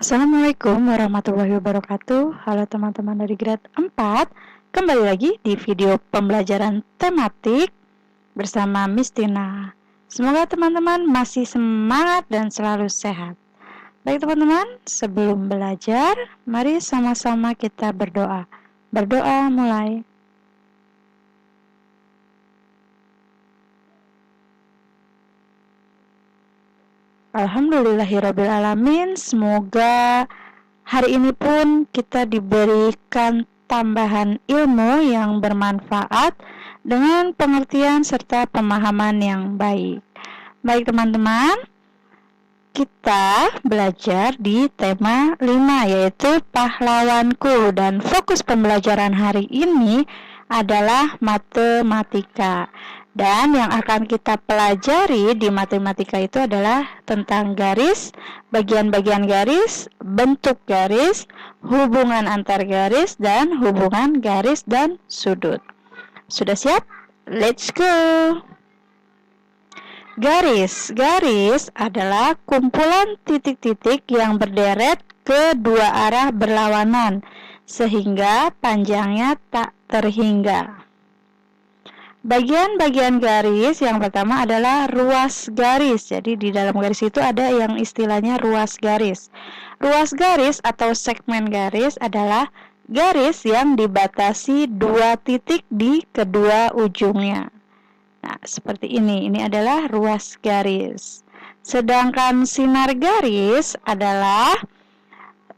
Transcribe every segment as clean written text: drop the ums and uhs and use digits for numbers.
Assalamualaikum warahmatullahi wabarakatuh. Halo teman-teman dari grade 4. Kembali lagi di video pembelajaran tematik bersama Miss Tina. Semoga teman-teman masih semangat dan selalu sehat. Baik teman-teman, sebelum belajar, mari sama-sama kita berdoa. Berdoa mulai. Alhamdulillahirrabbilalamin. Semoga hari ini pun kita diberikan tambahan ilmu yang bermanfaat dengan pengertian serta pemahaman yang baik. Baik teman-teman, kita belajar di tema 5 yaitu pahlawanku, dan fokus pembelajaran hari ini adalah matematika. Dan yang akan kita pelajari di matematika itu adalah tentang garis, bagian-bagian garis, bentuk garis, hubungan antar garis, dan hubungan garis dan sudut. Sudah siap? Let's go! Garis adalah kumpulan titik-titik yang berderet ke dua arah berlawanan, sehingga panjangnya tak terhingga. Bagian-bagian garis yang pertama adalah ruas garis. Jadi di dalam garis itu ada yang istilahnya ruas garis. Ruas garis atau segmen garis adalah garis yang dibatasi dua titik di kedua ujungnya. Nah, seperti ini. Ini adalah ruas garis. Sedangkan sinar garis adalah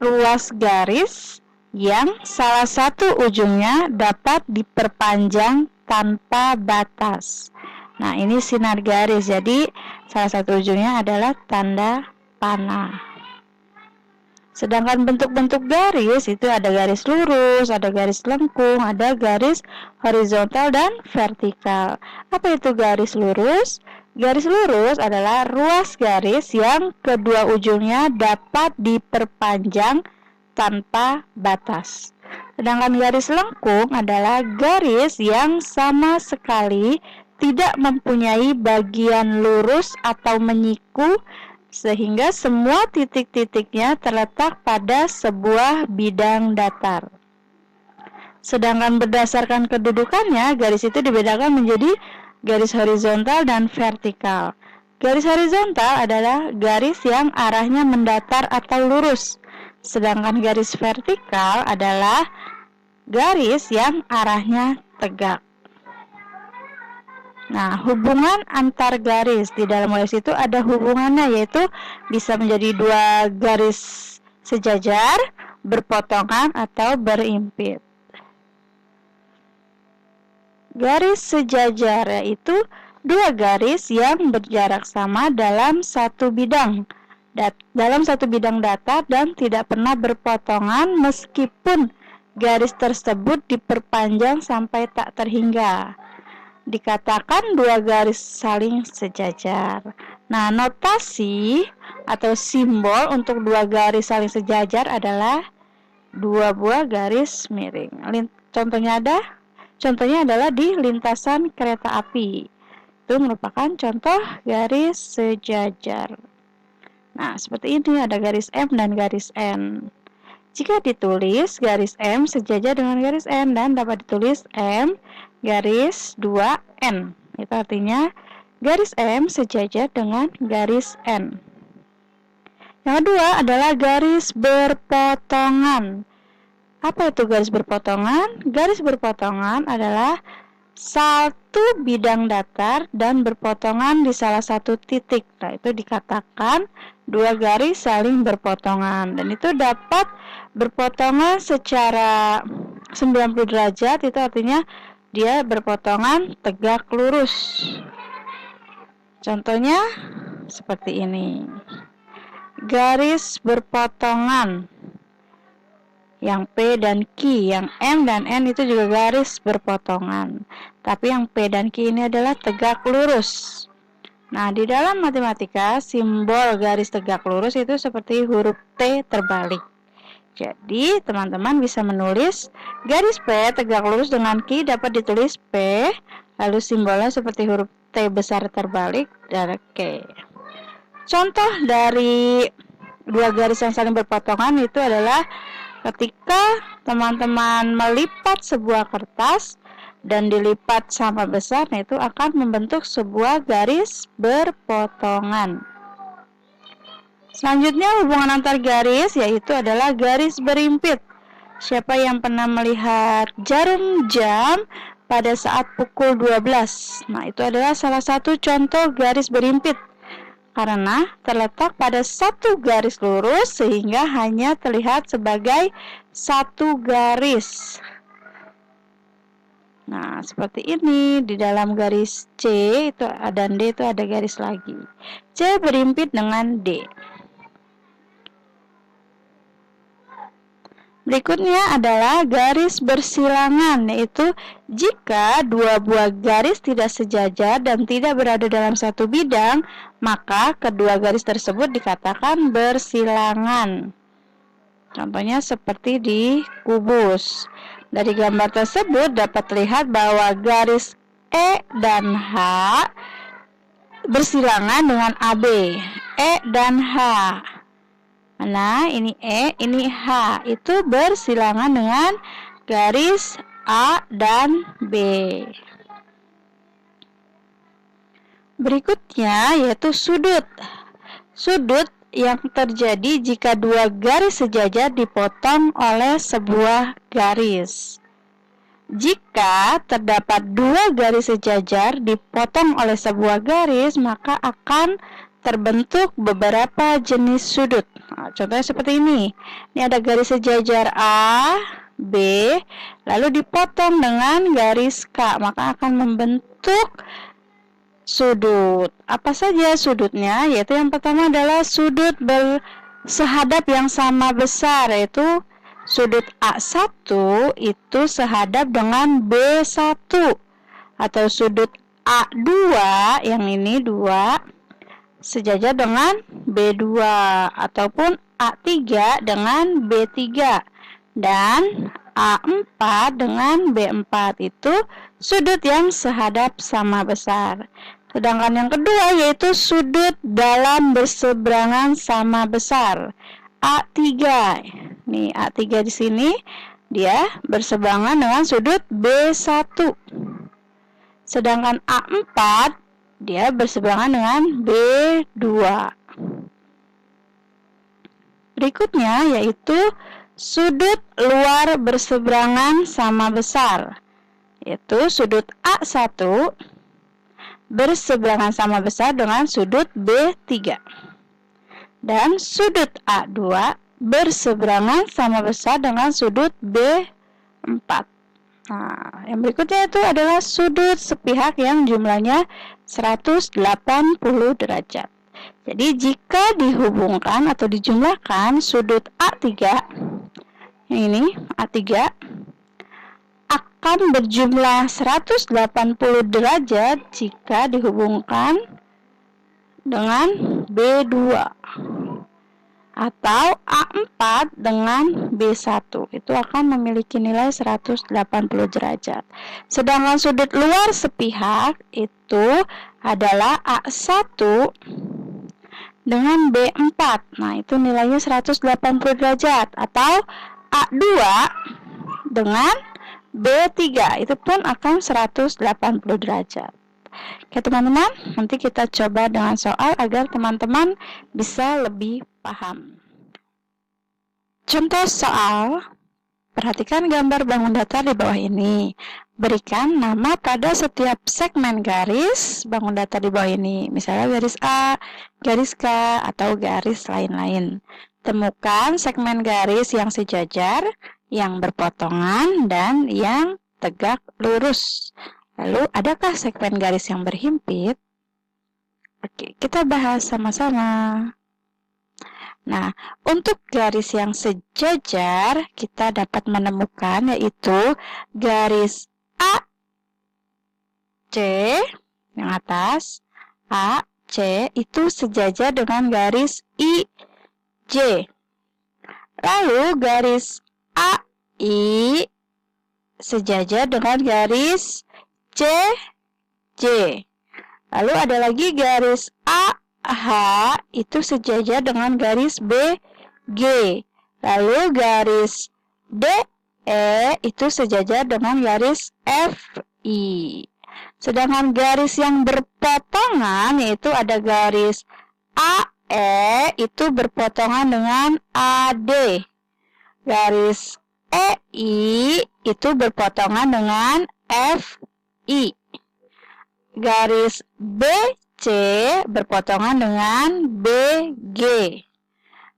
ruas garis yang salah satu ujungnya dapat diperpanjang tanpa batas. Nah, ini sinar garis. Jadi, salah satu ujungnya adalah tanda panah. Sedangkan bentuk-bentuk garis itu ada garis lurus, ada garis lengkung, ada garis horizontal dan vertikal. Apa itu garis lurus? Garis lurus adalah ruas garis yang kedua ujungnya dapat diperpanjang tanpa batas. Sedangkan garis lengkung adalah garis yang sama sekali tidak mempunyai bagian lurus atau menyiku, sehingga semua titik-titiknya terletak pada sebuah bidang datar. Sedangkan berdasarkan kedudukannya, garis itu dibedakan menjadi garis horizontal dan vertikal. Garis horizontal adalah garis yang arahnya mendatar atau lurus. Sedangkan garis vertikal adalah garis yang arahnya tegak. Nah, hubungan antar garis, di dalam garis itu ada hubungannya, yaitu bisa menjadi dua garis sejajar, berpotongan, atau berimpit. Garis sejajar yaitu dua garis yang berjarak sama dalam satu bidang datar dan tidak pernah berpotongan meskipun garis tersebut diperpanjang sampai tak terhingga. Dikatakan dua garis saling sejajar. Nah, notasi atau simbol untuk dua garis saling sejajar adalah dua buah garis miring. Contohnya adalah di lintasan kereta api. Itu merupakan contoh garis sejajar. Nah, seperti ini ada garis M dan garis N. Jika ditulis garis M sejajar dengan garis N dan dapat ditulis M garis 2N. Itu artinya garis M sejajar dengan garis N. Yang kedua adalah garis berpotongan. Apa itu garis berpotongan? Garis berpotongan adalah satu bidang datar dan berpotongan di salah satu titik. Nah, itu dikatakan dua garis saling berpotongan, dan itu dapat berpotongan secara 90 derajat. Itu artinya dia berpotongan tegak lurus. Contohnya seperti ini. Garis berpotongan yang P dan Q, yang M dan N itu juga garis berpotongan. Tapi yang P dan Q ini adalah tegak lurus. Nah, di dalam matematika, simbol garis tegak lurus itu seperti huruf T terbalik. Jadi, teman-teman bisa menulis garis P tegak lurus dengan Q dapat ditulis P, lalu simbolnya seperti huruf T besar terbalik dan Q. Contoh dari dua garis yang saling berpotongan itu adalah ketika teman-teman melipat sebuah kertas dan dilipat sama besar, nah itu akan membentuk sebuah garis berpotongan. Selanjutnya hubungan antar garis yaitu adalah garis berimpit. Siapa yang pernah melihat jarum jam pada saat pukul 12? Nah, itu adalah salah satu contoh garis berimpit. Karena terletak pada satu garis lurus sehingga hanya terlihat sebagai satu garis. Nah, seperti ini. Di dalam garis C itu dan D itu ada garis lagi. C berimpit dengan D. Berikutnya adalah garis bersilangan, yaitu jika dua buah garis tidak sejajar dan tidak berada dalam satu bidang, maka kedua garis tersebut dikatakan bersilangan. Contohnya seperti di kubus. Dari gambar tersebut dapat terlihat bahwa garis E dan H bersilangan dengan AB. E dan H. Nah, ini E, ini H. Itu bersilangan dengan garis A dan B. Berikutnya yaitu sudut. Sudut yang terjadi jika dua garis sejajar dipotong oleh sebuah garis. Jika terdapat dua garis sejajar dipotong oleh sebuah garis, maka akan terbentuk beberapa jenis sudut. Nah, contohnya seperti ini. Ini ada garis sejajar A, B, lalu dipotong dengan garis K, maka akan membentuk sudut. Apa saja sudutnya? Yaitu yang pertama adalah sudut bersehadap yang sama besar, yaitu sudut A1 itu sehadap dengan B1, atau sudut A2 yang ini 2 sejajar dengan B2, ataupun A3 dengan B3, dan A4 dengan B4 itu sudut yang sehadap sama besar. Sedangkan yang kedua yaitu sudut dalam berseberangan sama besar. A3. Nih, A3 di sini dia berseberangan dengan sudut B1. Sedangkan A4 dia berseberangan dengan B2. Berikutnya yaitu sudut luar berseberangan sama besar, yaitu sudut A1 berseberangan sama besar dengan sudut B3, dan sudut A2 berseberangan sama besar dengan sudut B4. Nah, yang berikutnya itu adalah sudut sepihak yang jumlahnya 180 derajat. Jadi jika dihubungkan atau dijumlahkan sudut A3, ini A3 akan berjumlah 180 derajat jika dihubungkan dengan B2, atau A4 dengan B1 itu akan memiliki nilai 180 derajat. Sedangkan sudut luar sepihak itu adalah A1 dengan B4. Nah, itu nilainya 180 derajat, atau A2 dengan B3 itu pun akan 180 derajat. Oke teman-teman, nanti kita coba dengan soal agar teman-teman bisa lebih paham. Contoh soal, perhatikan gambar bangun datar di bawah ini. Berikan nama pada setiap segmen garis bangun datar di bawah ini. Misalnya garis A, garis K, atau garis lain-lain. Temukan segmen garis yang sejajar, yang berpotongan, dan yang tegak lurus. Lalu, adakah segmen garis yang berhimpit? Oke, kita bahas sama-sama. Nah, untuk garis yang sejajar, kita dapat menemukan yaitu garis A, C, yang atas, A, C, itu sejajar dengan garis I, J. Lalu, garis A, I, sejajar dengan garis C, J. Lalu ada lagi garis A, AH itu sejajar dengan garis BG. Lalu garis DE itu sejajar dengan garis FI. Sedangkan garis yang berpotongan yaitu ada garis AE itu berpotongan dengan AD. Garis EI itu berpotongan dengan FI. Garis BC berpotongan dengan BG.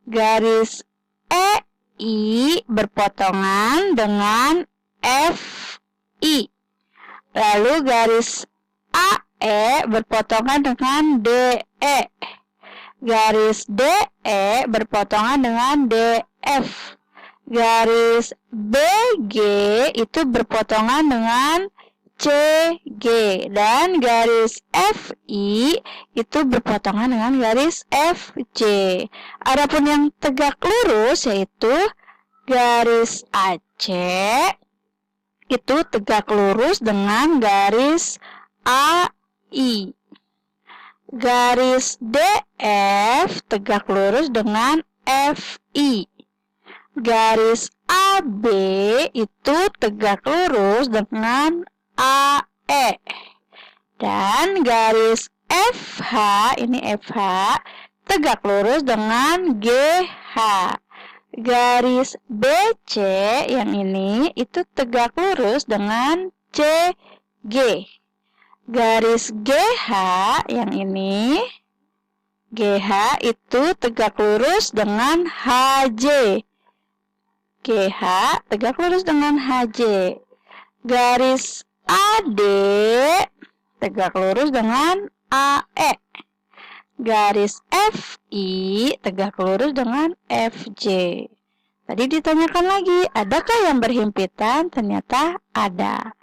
Garis EI berpotongan dengan FI. Lalu garis AE berpotongan dengan DE. Garis DE berpotongan dengan DF. Garis BG itu berpotongan dengan CG. Dan garis FI itu berpotongan dengan garis FJ. Adapun yang tegak lurus yaitu garis AC itu tegak lurus dengan garis AI. Garis DF tegak lurus dengan FI. Garis AB itu tegak lurus dengan AE. Dan garis FH, ini FH, tegak lurus dengan GH. Garis BC yang ini itu tegak lurus dengan CG. Garis GH yang ini, GH itu tegak lurus dengan HJ. GH tegak lurus dengan HJ. Garis AD tegak lurus dengan AE. Garis FI tegak lurus dengan FJ. Tadi ditanyakan lagi, adakah yang berhimpitan? Ternyata ada.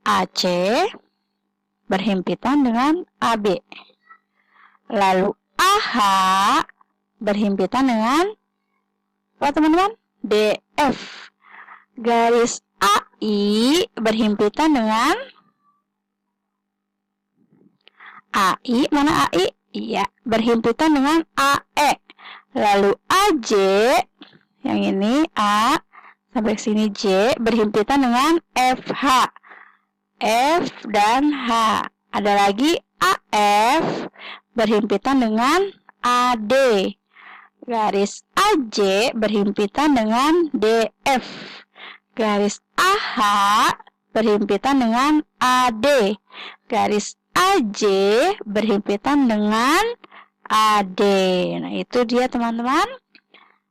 AC berhimpitan dengan AB. Lalu AH berhimpitan dengan apa teman-teman? DF. Garis AI berhimpitan dengan AI. Mana AI? Iya, berhimpitan dengan AE. Lalu AJ, yang ini A sampai sini J, berhimpitan dengan FH. F dan H. Ada lagi AF berhimpitan dengan AD. Garis AJ berhimpitan dengan DF. Garis AH berhimpitan dengan AD. Garis AJ berhimpitan dengan AD. Nah, itu dia teman-teman.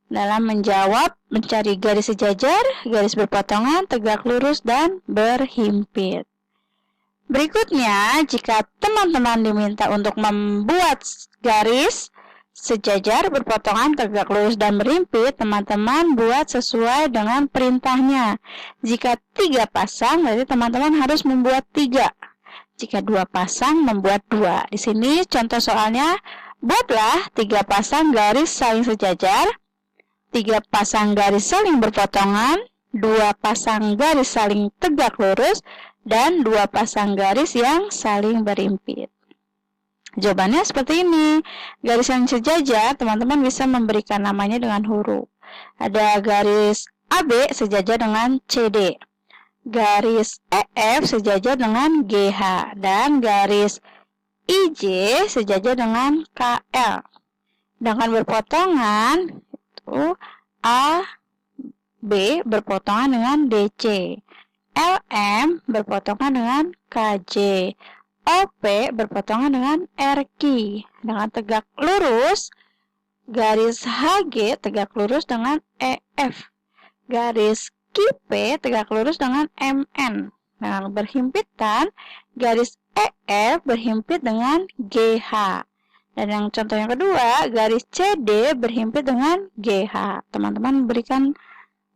Dalam menjawab, mencari garis sejajar, garis berpotongan, tegak lurus, dan berhimpit. Berikutnya, jika teman-teman diminta untuk membuat garis sejajar, berpotongan, tegak lurus, dan berhimpit, teman-teman buat sesuai dengan perintahnya. Jika 3 pasang, berarti teman-teman harus membuat 3. Jika 2 pasang, membuat 2. Di sini contoh soalnya, buatlah 3 pasang garis saling sejajar, 3 pasang garis saling berpotongan, 2 pasang garis saling tegak lurus, dan 2 pasang garis yang saling berhimpit. Jawabannya seperti ini. Garis yang sejajar, teman-teman bisa memberikan namanya dengan huruf. Ada garis AB sejajar dengan CD. Garis EF sejajar dengan GH. Dan garis IJ sejajar dengan KL. Dengan berpotongan, itu AB berpotongan dengan DC. LM berpotongan dengan KJ. OP berpotongan dengan RQ. Dengan tegak lurus, garis HG tegak lurus dengan EF. Garis QP tegak lurus dengan MN. Dengan berhimpitan, garis EF berhimpit dengan GH. Dan yang contoh yang kedua, garis CD berhimpit dengan GH. Teman-teman berikan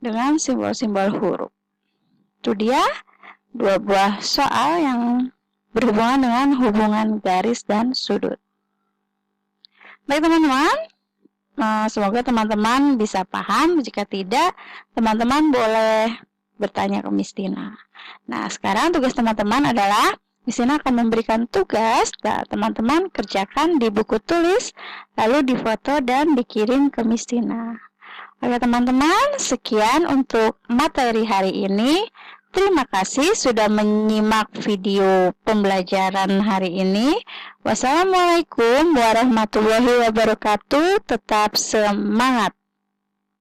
dengan simbol-simbol huruf. Itu dia 2 buah soal yang berhubungan dengan hubungan garis dan sudut. Baik teman-teman, semoga teman-teman bisa paham. Jika tidak, teman-teman boleh bertanya ke Miss Tina. Nah, sekarang tugas teman-teman adalah Di sini akan memberikan tugas, nah, teman-teman kerjakan di buku tulis, lalu difoto dan dikirim ke Miss Tina. Oke teman-teman, sekian untuk materi hari ini. Terima kasih sudah menyimak video pembelajaran hari ini. Wassalamualaikum warahmatullahi wabarakatuh. Tetap semangat!